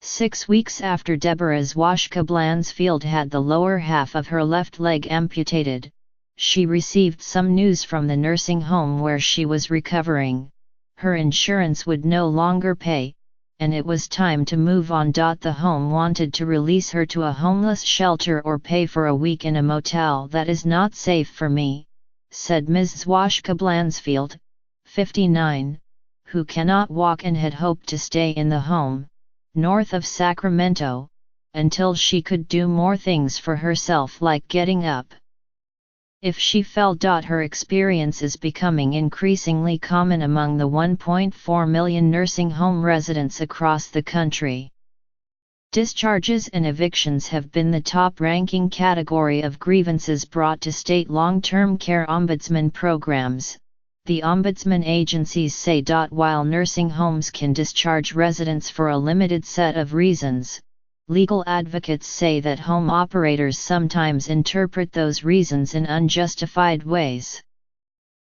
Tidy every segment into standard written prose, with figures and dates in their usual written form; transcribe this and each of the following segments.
6 weeks after Deborah Zwaszka Blansfield had the lower half of her left leg amputated, she received some news from the nursing home where she was recovering. Her insurance would no longer pay, and it was time to move on. The home wanted to release her to a homeless shelter or pay for a week in a motel. "That is not safe for me," said Ms. Zwaszka Blansfield, 59, who cannot walk and had hoped to stay in the home, north of Sacramento, until she could do more things for herself like getting up. If she fell. Her experience is becoming increasingly common among the 1.4 million nursing home residents across the country. Discharges and evictions have been the top-ranking category of grievances brought to state long-term care ombudsman programs, the ombudsman agencies say. While nursing homes can discharge residents for a limited set of reasons, legal advocates say that home operators sometimes interpret those reasons in unjustified ways.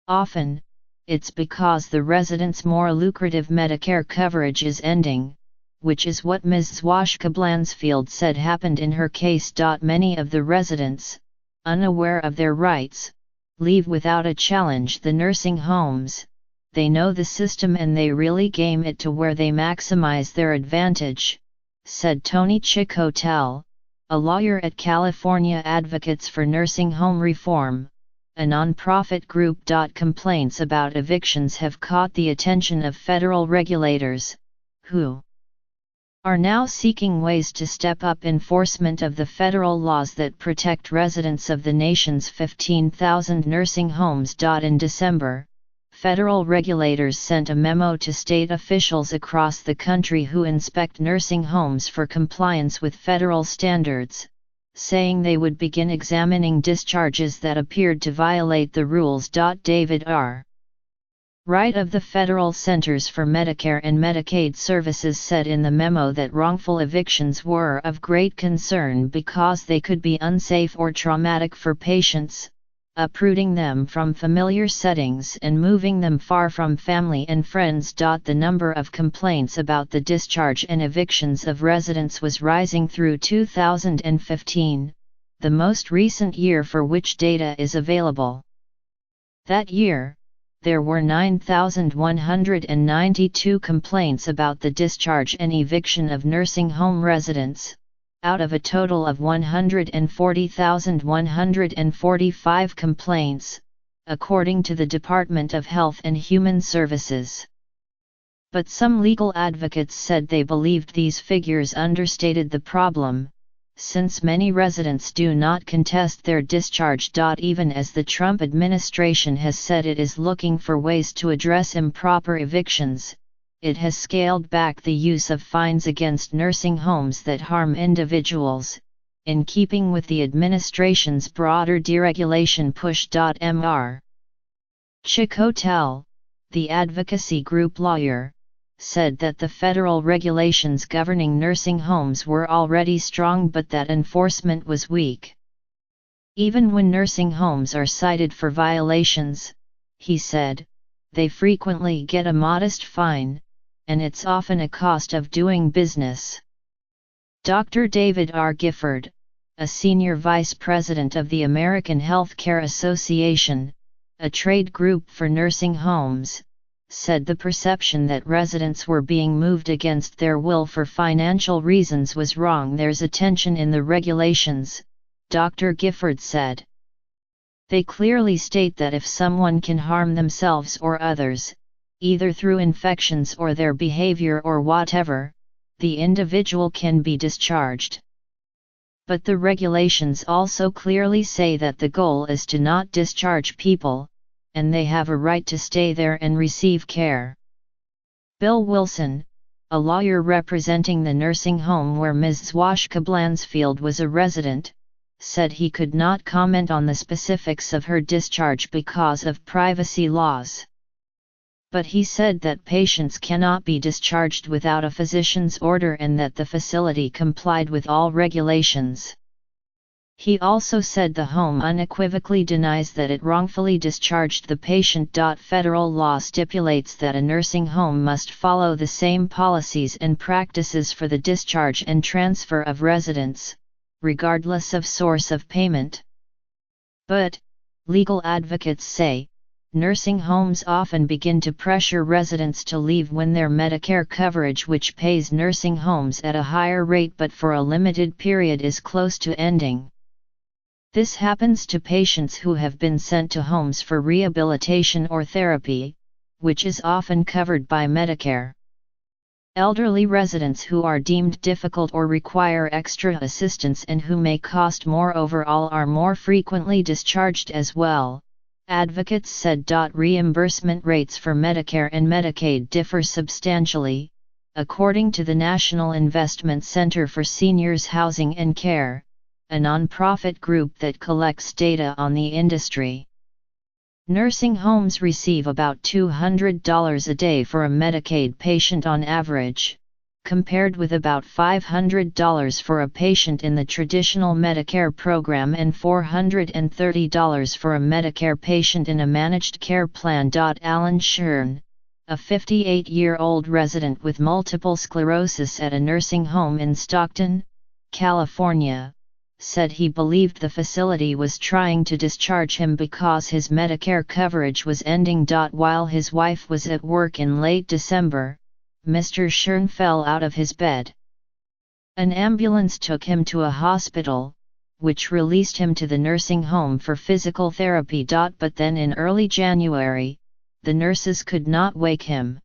Often, it's because the residents' more lucrative Medicare coverage is ending, which is what Ms. Zwaszka Blansfield said happened in her case. Many of the residents, unaware of their rights, leave without a challenge the nursing homes. They know the system and they really game it to where they maximize their advantage, said Tony Chicotel, a lawyer at California Advocates for Nursing Home Reform, a nonprofit group. Complaints about evictions have caught the attention of federal regulators, who are now seeking ways to step up enforcement of the federal laws that protect residents of the nation's 15,000 nursing homes. In December, federal regulators sent a memo to state officials across the country who inspect nursing homes for compliance with federal standards, saying they would begin examining discharges that appeared to violate the rules. David R. Wright of the Federal Centers for Medicare and Medicaid Services said in the memo that wrongful evictions were of great concern because they could be unsafe or traumatic for patients, uprooting them from familiar settings and moving them far from family and friends. The number of complaints about the discharge and evictions of residents was rising through 2015, the most recent year for which data is available. That year, there were 9,192 complaints about the discharge and eviction of nursing home residents, out of a total of 140,145 complaints, according to the Department of Health and Human Services. But some legal advocates said they believed these figures understated the problem, since many residents do not contest their discharge. Even as the Trump administration has said it is looking for ways to address improper evictions, it has scaled back the use of fines against nursing homes that harm individuals, in keeping with the administration's broader deregulation push. Mr. Chicotel, the advocacy group lawyer, said that the federal regulations governing nursing homes were already strong but that enforcement was weak. Even when nursing homes are cited for violations, he said, they frequently get a modest fine, and it's often a cost of doing business. Dr. David R. Gifford, a senior vice president of the American Health Care Association, a trade group for nursing homes, said the perception that residents were being moved against their will for financial reasons was wrong. There's a tension in the regulations, Dr. Gifford said. They clearly state that if someone can harm themselves or others, either through infections or their behavior or whatever, the individual can be discharged. But the regulations also clearly say that the goal is to not discharge people, and they have a right to stay there and receive care. Bill Wilson, a lawyer representing the nursing home where Ms. Zwaszka Blansfield was a resident, said he could not comment on the specifics of her discharge because of privacy laws. But he said that patients cannot be discharged without a physician's order and that the facility complied with all regulations. He also said the home unequivocally denies that it wrongfully discharged the patient. Federal law stipulates that a nursing home must follow the same policies and practices for the discharge and transfer of residents, regardless of source of payment. But, legal advocates say, nursing homes often begin to pressure residents to leave when their Medicare coverage, which pays nursing homes at a higher rate but for a limited period, is close to ending. This happens to patients who have been sent to homes for rehabilitation or therapy, which is often covered by Medicare. Elderly residents who are deemed difficult or require extra assistance and who may cost more overall are more frequently discharged as well, advocates said. Reimbursement rates for Medicare and Medicaid differ substantially, according to the National Investment Center for Seniors Housing and Care, a nonprofit group that collects data on the industry. Nursing homes receive about $200 a day for a Medicaid patient on average, compared with about $500 for a patient in the traditional Medicare program and $430 for a Medicare patient in a managed care plan. Alan Shern, a 58-year-old resident with multiple sclerosis at a nursing home in Stockton, California, said he believed the facility was trying to discharge him because his Medicare coverage was ending. While his wife was at work in late December, Mr. Shern fell out of his bed. An ambulance took him to a hospital, which released him to the nursing home for physical therapy. But then in early January, the nurses could not wake him.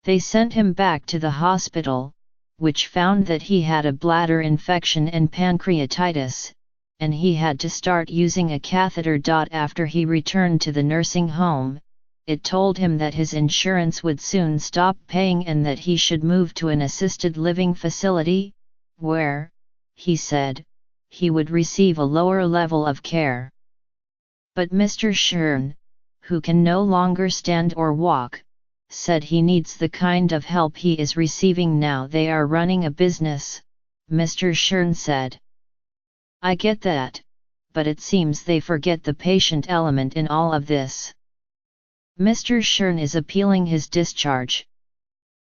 They sent him back to the hospital, which found that he had a bladder infection and pancreatitis, and he had to start using a catheter. After he returned to the nursing home, it told him that his insurance would soon stop paying and that he should move to an assisted living facility, where, he said, he would receive a lower level of care. But Mr. Shern, who can no longer stand or walk, said he needs the kind of help he is receiving now. They are running a business, Mr. Shern said. I get that, but it seems they forget the patient element in all of this. Mr. Shern is appealing his discharge.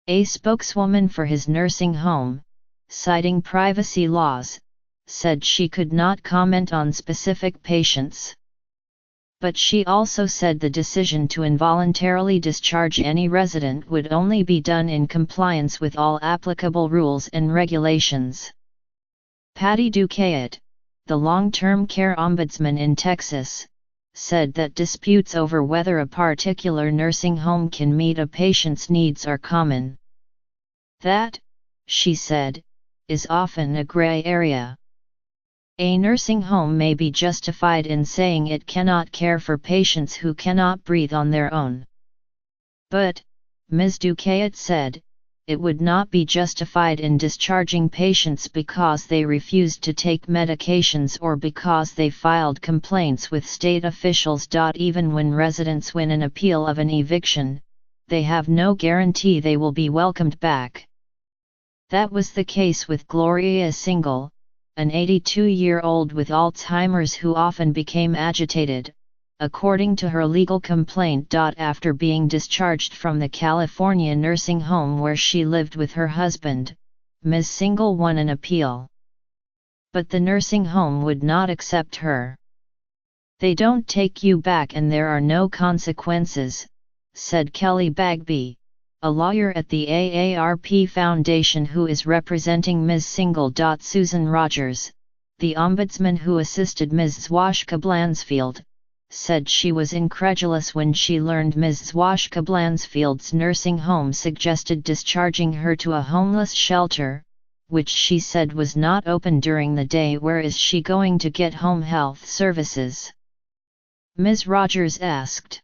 A spokeswoman for his nursing home, citing privacy laws, said she could not comment on specific patients. But she also said the decision to involuntarily discharge any resident would only be done in compliance with all applicable rules and regulations. Patty Duquette, the long-term care ombudsman in Texas, said that disputes over whether a particular nursing home can meet a patient's needs are common. That, she said, is often a gray area. A nursing home may be justified in saying it cannot care for patients who cannot breathe on their own. But, Ms. Duquette said, it would not be justified in discharging patients because they refused to take medications or because they filed complaints with state officials. Even when residents win an appeal of an eviction, they have no guarantee they will be welcomed back. That was the case with Gloria Single, an 82-year-old with Alzheimer's who often became agitated, according to her legal complaint. After being discharged from the California nursing home where she lived with her husband, Ms. Single won an appeal. But the nursing home would not accept her. They don't take you back and there are no consequences, said Kelly Bagby, a lawyer at the AARP Foundation who is representing Ms. Single. Susan Rogers, the ombudsman who assisted Ms. Zwaszka Blansfield, said she was incredulous when she learned Ms. Zwaszka Blansfield's nursing home suggested discharging her to a homeless shelter, which she said was not open during the day. Where is she going to get home health services? Ms. Rogers asked.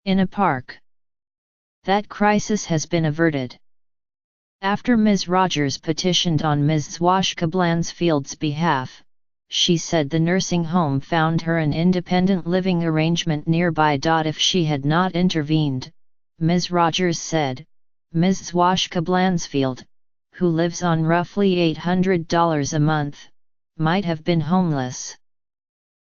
In a park. That crisis has been averted. After Ms. Rogers petitioned on Ms. Zwaszka Blansfield's behalf, she said the nursing home found her an independent living arrangement nearby. If she had not intervened, Ms. Rogers said, Ms. Zwaszka Blansfield, who lives on roughly $800 a month, might have been homeless.